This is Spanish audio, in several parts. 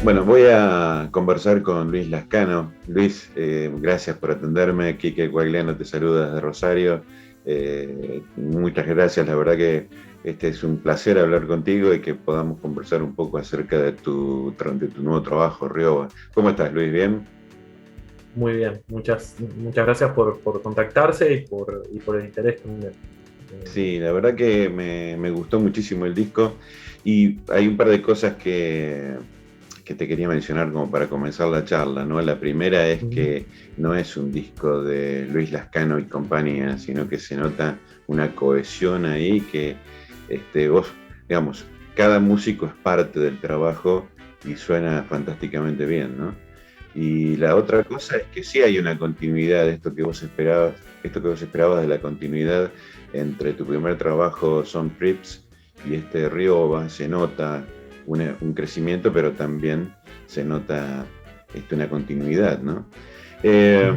Bueno, voy a conversar con Luis Lascano. Luis, gracias por atenderme. Quique Guagliano te saluda desde Rosario. Muchas gracias, la verdad que este es un placer hablar contigo y que podamos conversar un poco acerca de tu nuevo trabajo, Rioba. ¿Cómo estás, Luis? ¿Bien? Muy bien, muchas gracias por contactarse y por el interés también. Sí, la verdad que me gustó muchísimo el disco y hay un par de cosas que te quería mencionar como para comenzar la charla, ¿no? La primera es Ujú. que no es un disco de Luis Lascano y compañía, sino que se nota una cohesión ahí que vos, digamos, cada músico es parte del trabajo y suena fantásticamente bien, ¿no? Y la otra cosa es que sí hay una continuidad de esto que vos esperabas de la continuidad entre tu primer trabajo Son Prips y este Rioba, se nota un crecimiento, pero también se nota una continuidad, ¿no? Eh,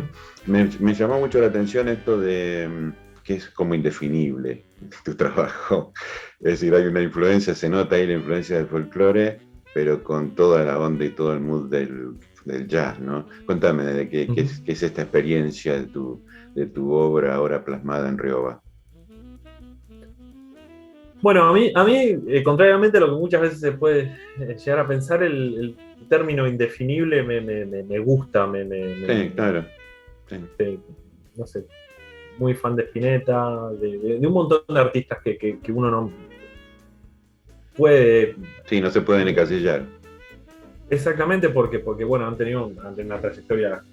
Ujú. me llamó mucho la atención esto de que es como indefinible tu trabajo. Es decir, hay una influencia, se nota ahí la influencia del folclore, pero con toda la onda y todo el mood del jazz, ¿no? Contame, de Ujú. qué es esta experiencia de tu obra ahora plasmada en Rioba. Bueno, contrariamente a lo que muchas veces se puede llegar a pensar, el término indefinible me gusta, Sí, claro, sí, no sé, muy fan de Spinetta, de un montón de artistas que uno no puede sí, no se pueden encasillar, exactamente porque bueno, han tenido una trayectoria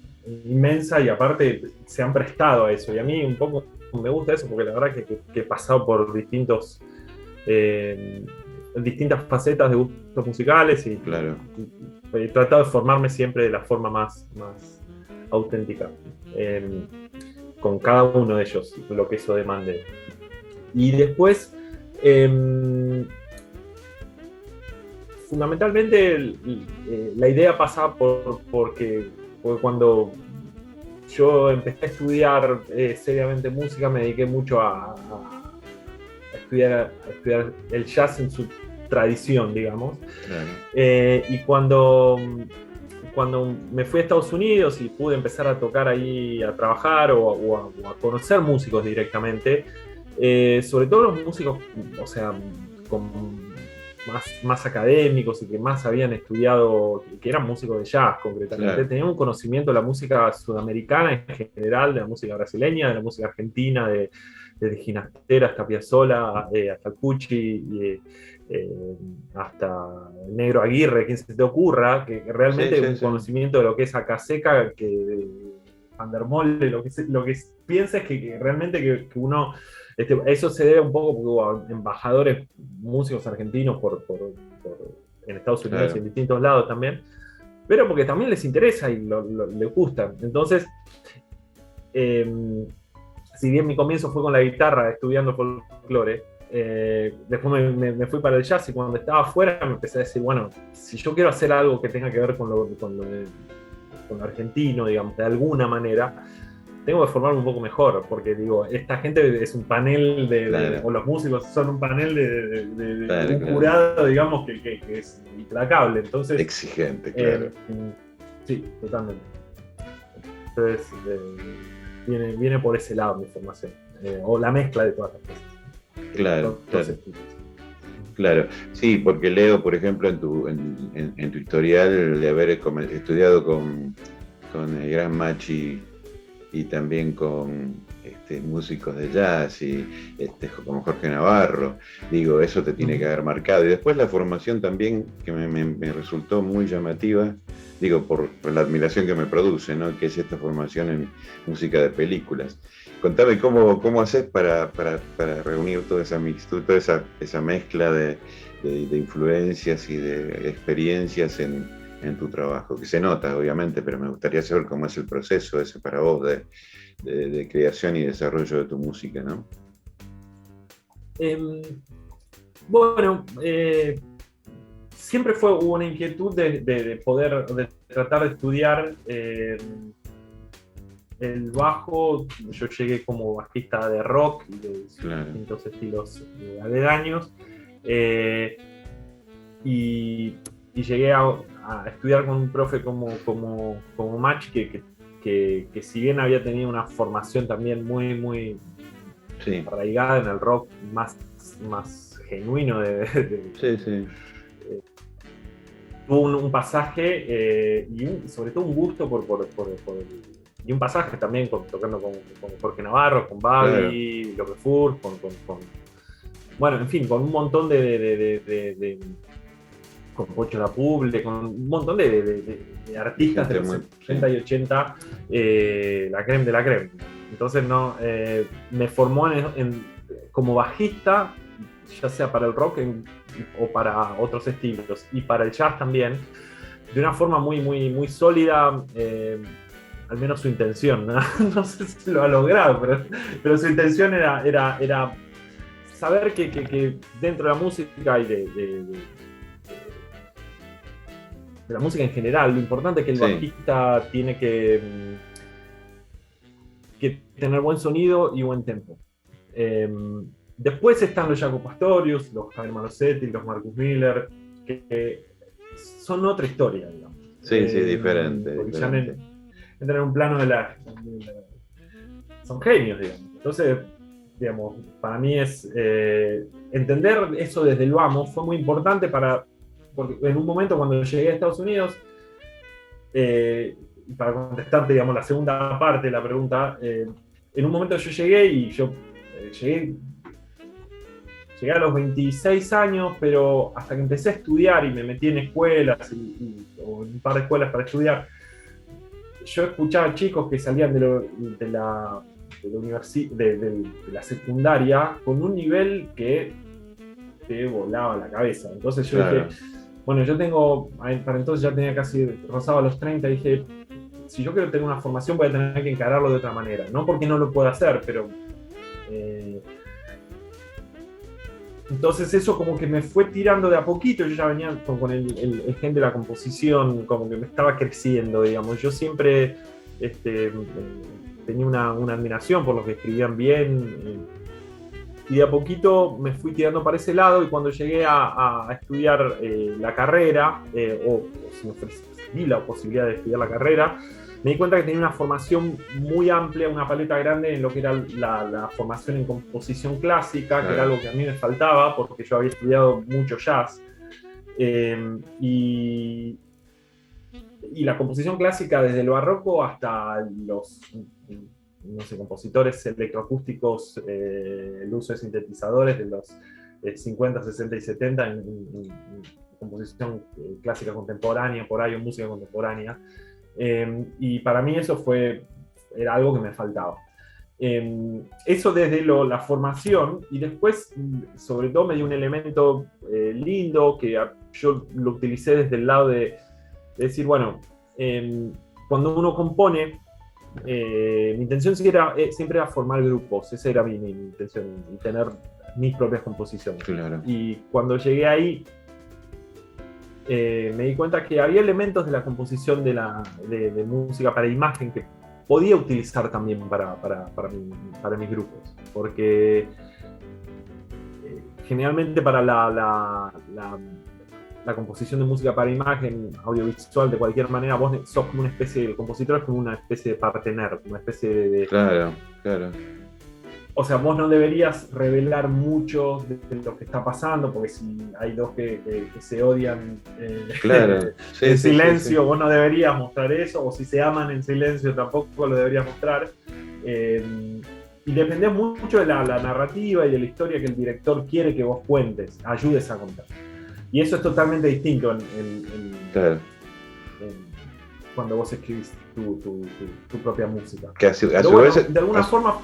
inmensa y aparte se han prestado a eso. Y a mí un poco me gusta eso porque la verdad que he pasado por eh, distintas facetas de gustos musicales claro, y he tratado de formarme siempre de la forma más auténtica, eh, con cada uno de ellos, lo que eso demande. Y después, eh, fundamentalmente, la idea pasaba porque cuando yo empecé a estudiar seriamente música, me dediqué mucho a estudiar el jazz en su tradición, digamos. claro, Y cuando me fui a Estados Unidos y pude empezar a tocar ahí, a trabajar o a conocer músicos directamente, sobre todo los músicos, o sea, con más académicos y que más habían estudiado, que eran músicos de jazz concretamente, claro, tenían un conocimiento de la música sudamericana en general, de la música brasileña, de la música argentina, de Ginastera hasta Piazzolla, hasta Cucci, eh, hasta Negro Aguirre, quien se te ocurra, que sí, realmente sí, un sí, conocimiento de lo que es Acaseca, que Van der Molle, lo que piensa es que realmente que uno, eso se debe un poco porque hubo embajadores, músicos argentinos en Estados Unidos y en claro, distintos lados también, pero porque también les interesa y les gusta. Entonces, eh, si bien mi comienzo fue con la guitarra, estudiando folclore, después me fui para el jazz y cuando estaba afuera me empecé a decir, bueno, si yo quiero hacer algo que tenga que ver con lo argentino, digamos, de alguna manera, tengo que formarme un poco mejor, porque digo, esta gente es un panel o claro, los músicos son un panel de claro, un claro. jurado, digamos, que es implacable. Entonces, Exigente, eh, claro, sí, totalmente. Entonces, viene por ese lado mi formación, o la mezcla de todas las cosas, de los claro, dos claro. estilos. Claro, sí, porque leo, por ejemplo, en tu historial de haber estudiado con el gran Machi y también con músicos de jazz y como Jorge Navarro, digo, eso te tiene que Ujú. haber marcado. Y después la formación también, que me resultó muy llamativa, digo, por la admiración que me produce, ¿no? Que es esta formación en música de películas. Contame cómo haces para reunir toda esa mixtura, toda esa mezcla de influencias y de experiencias en tu trabajo, que se nota, obviamente, pero me gustaría saber cómo es el proceso ese para vos de creación y desarrollo de tu música, ¿no? Em, bueno, siempre hubo una inquietud de tratar de estudiar el bajo. Yo llegué como bajista de rock y de sus Claro, distintos estilos aledaños. Eh, y, y llegué a estudiar con un profe como Mach, que si bien había tenido una formación también muy Sí, arraigada en el rock más genuino sí. tuvo un pasaje y sobre todo un gusto y un pasaje también tocando con Jorge Navarro, con Claro, Babi, López Fur, bueno, en fin, con un montón con Pocho Lapuble, con un montón de artistas de gente los muy, 70 y 80, la creme de la creme. Entonces no, me formó como bajista, ya sea para el rock o para otros estilos, y para el jazz también, de una forma muy sólida, al menos su intención, ¿no? No sé si lo ha logrado, pero su intención era saber que dentro de la música y de la música en general, lo importante es que el sí, bajista tiene que tener buen sonido y buen tempo. Después están los Jaco Pastorius, los Javier Malosetti, los Marcus Miller, que son otra historia, digamos. sí, diferente, Porque ya diferente. entran en un plano son genios, digamos. Entonces, digamos, para mí es entender eso desde el vamos fue muy importante porque en un momento cuando llegué a Estados Unidos, para contestarte, digamos, la segunda parte de la pregunta, en un momento yo llegué y yo llegué a los 26 años, pero hasta que empecé a estudiar y me metí en escuelas o en un par de escuelas para estudiar, yo escuchaba chicos que salían de la secundaria con un nivel que te volaba la cabeza. Entonces yo dije, Claro, bueno, para entonces ya tenía casi rozado a los 30, dije, si yo quiero tener una formación voy a tener que encararlo de otra manera. No porque no lo pueda hacer, pero... entonces eso como que me fue tirando de a poquito, yo ya venía con el gen de la composición, como que me estaba creciendo, digamos. Yo siempre tenía una admiración por los que escribían bien, y de a poquito me fui tirando para ese lado, y cuando llegué a estudiar la carrera, o si me ofrecí la posibilidad de estudiar la carrera, me di cuenta que tenía una formación muy amplia, una paleta grande en lo que era la formación en composición clásica, que era claro. algo que a mí me faltaba porque yo había estudiado mucho jazz. Y, y la composición clásica desde el barroco hasta los, no sé, compositores electroacústicos, el uso de sintetizadores de los 50, 60 y 70 en composición clásica contemporánea, por ahí, o música contemporánea. Y para mí eso era algo que me faltaba. Eso desde la formación, y después, sobre todo, me dio un elemento lindo que yo lo utilicé desde el lado de decir, bueno, cuando uno compone, mi intención siempre era formar grupos, esa era mi intención, y tener mis propias composiciones. Claro. Y cuando llegué ahí, me di cuenta que había elementos de la composición de música para imagen que podía utilizar también para mis grupos. Porque generalmente para la composición de música para imagen, audiovisual, de cualquier manera, vos sos como una especie, el compositor es como una especie de partener, una especie Claro. O sea, vos no deberías revelar mucho de lo que está pasando, porque si hay dos que se odian Claro. Sí, en sí, silencio, sí. vos no deberías mostrar eso, o si se aman en silencio tampoco lo deberías mostrar. Y dependés mucho de la narrativa y de la historia que el director quiere que vos cuentes, ayudes a contar. Y eso es totalmente distinto Claro. cuando vos escribís tu propia música. Que a Pero su bueno, vez, de alguna forma...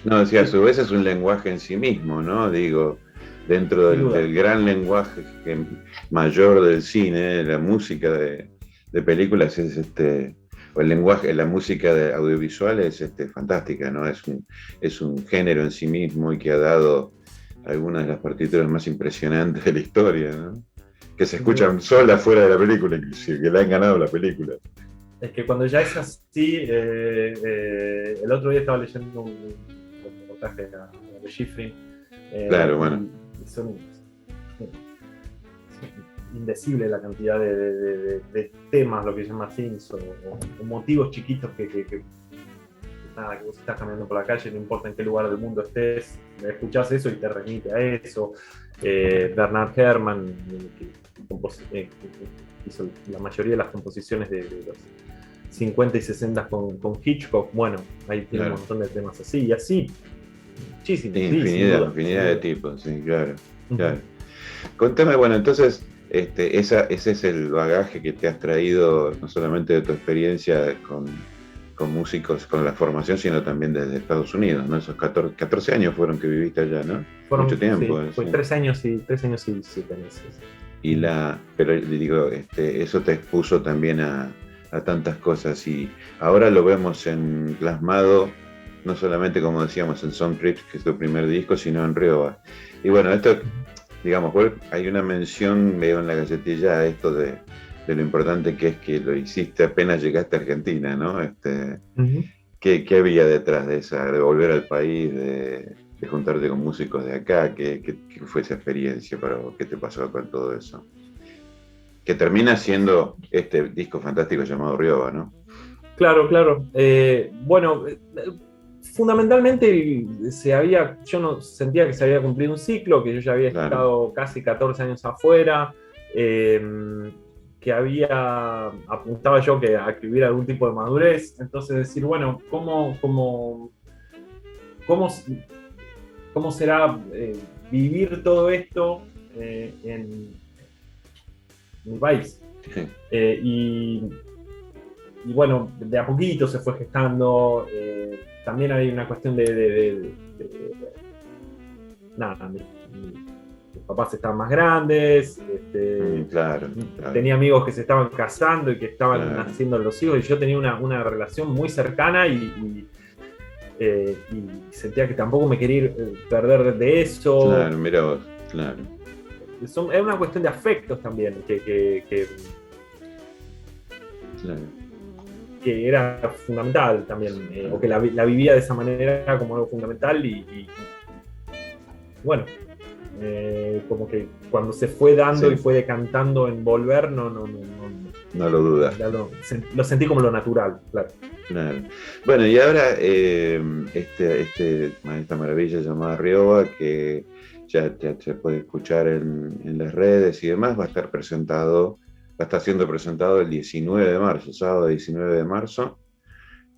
no, decía, a Sí, su vez es un lenguaje en sí mismo, ¿no? Digo, dentro sin duda. del gran lenguaje mayor del cine, la música de películas es o el lenguaje, la música de audiovisual es fantástica, ¿no? Es un género en sí mismo y que ha dado algunas de las partituras más impresionantes de la historia, ¿no? Que se Sin duda. escuchan solas fuera de la película, inclusive, que le han ganado la película. Es que cuando ya es así, el otro día estaba leyendo un reportaje de Schifrin, Claro, bueno. y son indecible la cantidad de temas, lo que se llama themes, o motivos chiquitos que nada, que vos estás caminando por la calle, no importa en qué lugar del mundo estés, escuchás eso y te remite a eso. Bernard Herrmann, que hizo la mayoría de las composiciones de los 50 y 60 con Hitchcock, bueno, ahí tiene un montón de temas así, y así, muchísimos. Sí, infinidad de tipos, sí, claro. Contame, bueno, entonces, ese es el bagaje que te has traído, no solamente de tu experiencia con músicos, con la formación, sino también desde Estados Unidos, ¿no? Esos 14 años fueron que viviste allá, ¿no? Mucho tiempo. Sí, fue 3 años y 7 meses. Pero digo, eso te expuso también a tantas cosas, y ahora lo vemos plasmado, no solamente, como decíamos, en Sound Trips, que es tu primer disco, sino en Rioba. Y bueno, esto, digamos, hay una mención, veo en la galletilla, esto de lo importante que es que lo hiciste apenas llegaste a Argentina, ¿no? ¿Qué había detrás de de volver al país, de juntarte con músicos de acá? ¿Qué fue esa experiencia para vos? ¿Qué te pasó con todo eso? Que termina siendo este disco fantástico llamado Rioba, ¿no? Claro. Bueno, fundamentalmente yo no sentía que se había cumplido un ciclo, que yo ya había estado casi 14 años afuera, que apuntaba yo a que hubiera algún tipo de madurez. Entonces decir, bueno, ¿cómo será vivir todo esto en mi país? Sí. Y bueno, de a poquito se fue gestando. También hay una cuestión nada, mis papás estaban más grandes, claro. Tenía amigos que se estaban casando y que estaban naciendo los hijos, y yo tenía una relación muy cercana y sentía que tampoco me quería perder de eso. Claro, mira vos, claro. Es una cuestión de afectos también, claro, que era fundamental también, o que la vivía de esa manera como algo fundamental, y bueno, como que cuando se fue dando y fue decantando en volver, no lo dudas. Lo sentí como lo natural, claro. Bueno, y ahora esta maravilla llamada Rioba, que ya se puede escuchar en las redes y demás, va a estar siendo presentado el 19 de marzo, sábado 19 de marzo,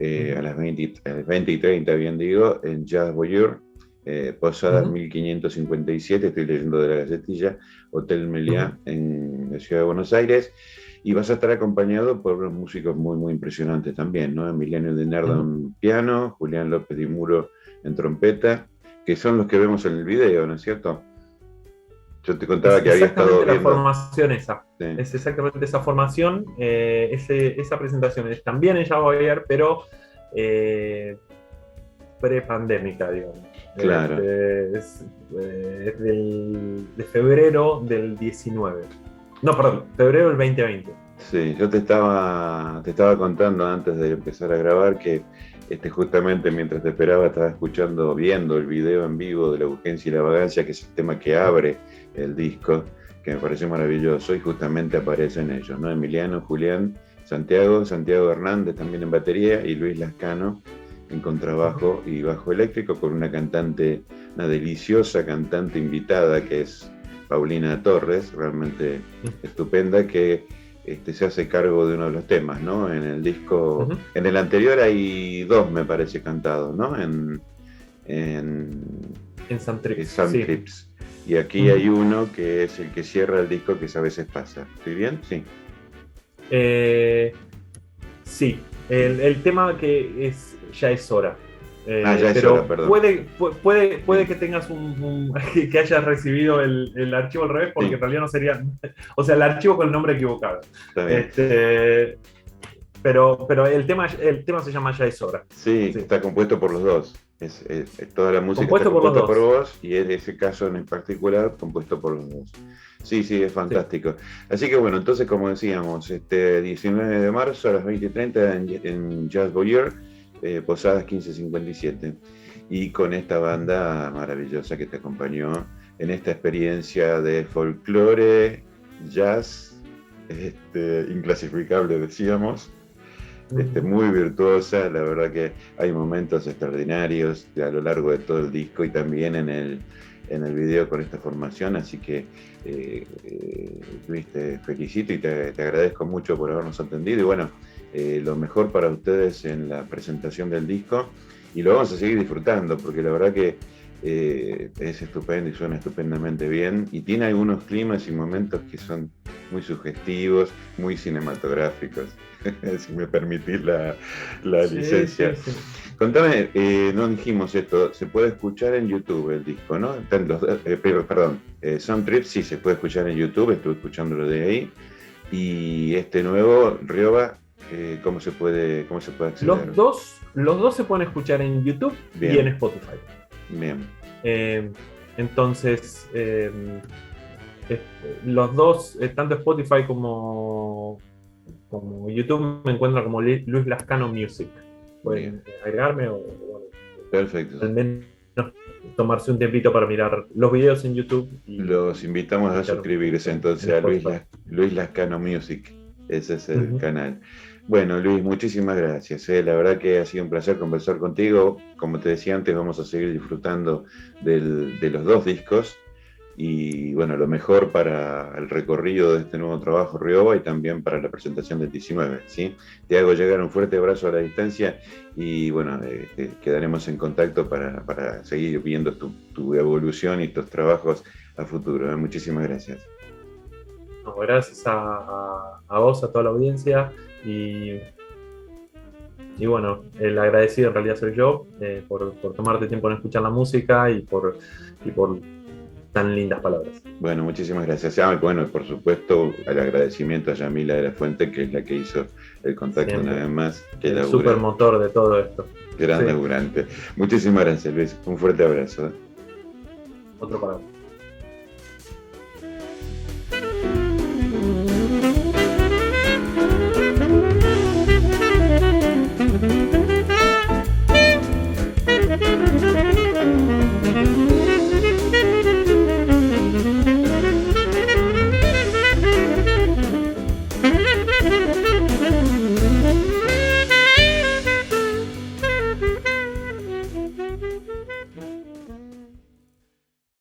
a las 20 y 30, bien digo, en Jazz Voyeur, Posadas 1557, estoy leyendo de la galletilla, Hotel Meliá, en la ciudad de Buenos Aires, y vas a estar acompañado por unos músicos muy, muy impresionantes también, ¿no? Emiliano Di Nardo en piano, Julián López Di Muro en trompeta, que son los que vemos en el video, ¿no es cierto? Yo te contaba que había estado viendo. Es exactamente la formación esa. Sí. Es exactamente esa formación, esa presentación. Es también en Jazz Voyeur, pero prepandémica, digamos. Claro. Es de febrero del 19. No, perdón, febrero del 2020. Sí, yo te estaba contando antes de empezar a grabar que justamente mientras te esperaba estaba viendo el video en vivo de La Urgencia y la Vagancia, que es el tema que abre el disco, que me parece maravilloso, y justamente aparecen ellos, ¿no? Emiliano, Julián, Santiago Hernández también en batería, y Luis Lascano en contrabajo y bajo eléctrico, con una deliciosa cantante invitada que es Paulina Torres, realmente estupenda, que se hace cargo de uno de los temas, ¿no? En el disco, en el anterior hay 2, me parece, cantados, ¿no? En Sound Trips. Trips. Y aquí hay uno que es el que cierra el disco, que a veces pasa. ¿Estoy bien? Sí. Sí. El tema que es Ya es hora. Ya es pero hora, perdón. puede que tengas que hayas recibido el archivo al revés, porque en realidad no sería, o sea, el archivo con el nombre equivocado. Está bien. Pero el tema se llama Ya es hora. Sí, está compuesto por los dos. Toda la música compuesto está compuesta por vos, y en ese caso en particular compuesto por los dos. Sí, es fantástico. Sí. Así que bueno, entonces, como decíamos, 19 de marzo a las 20:30 en Jazz Voyeur, Posadas 1557, y con esta banda maravillosa que te acompañó en esta experiencia de folclore jazz, inclasificable, decíamos. Muy virtuosa, la verdad que hay momentos extraordinarios a lo largo de todo el disco y también en el video con esta formación, así que Luis, te felicito y te agradezco mucho por habernos atendido y bueno, lo mejor para ustedes en la presentación del disco y lo vamos a seguir disfrutando porque la verdad que es estupendo y suena estupendamente bien y tiene algunos climas y momentos que son muy sugestivos, muy cinematográficos, si me permitís la licencia. Sí. Contame, no dijimos esto, se puede escuchar en YouTube el disco, ¿no? Sound Trip sí se puede escuchar en YouTube, estuve escuchándolo de ahí. Y este nuevo, Rioba, ¿cómo se puede acceder? Los dos se pueden escuchar en YouTube Bien. Y en Spotify. Bien. Entonces, los dos, tanto Spotify como YouTube, me encuentran como Luis Lascano Music. Pueden agregarme o bueno, perfecto. Al menos tomarse un tiempito para mirar los videos en YouTube. Los invitamos a suscribirse entonces a Luis Lascano Music. Ese es el canal. Bueno, Luis, muchísimas gracias. La verdad que ha sido un placer conversar contigo. Como te decía antes, vamos a seguir disfrutando de los dos discos. Y bueno, lo mejor para el recorrido de este nuevo trabajo, Rioba, y también para la presentación del 19. ¿Sí? Te hago llegar un fuerte abrazo a la distancia y bueno, quedaremos en contacto para seguir viendo tu evolución y tus trabajos a futuro. Muchísimas gracias. No, gracias a vos, a toda la audiencia y bueno, el agradecido en realidad soy yo por tomarte tiempo en escuchar la música y por tan lindas palabras. Bueno, muchísimas gracias. Bueno, por supuesto, el agradecimiento a Yamila de la Fuente, que es la que hizo el contacto. Siempre. Nada más. Que el supermotor de todo esto. Gran laburante. Muchísimas gracias, Luis. Un fuerte abrazo. Otro para vos.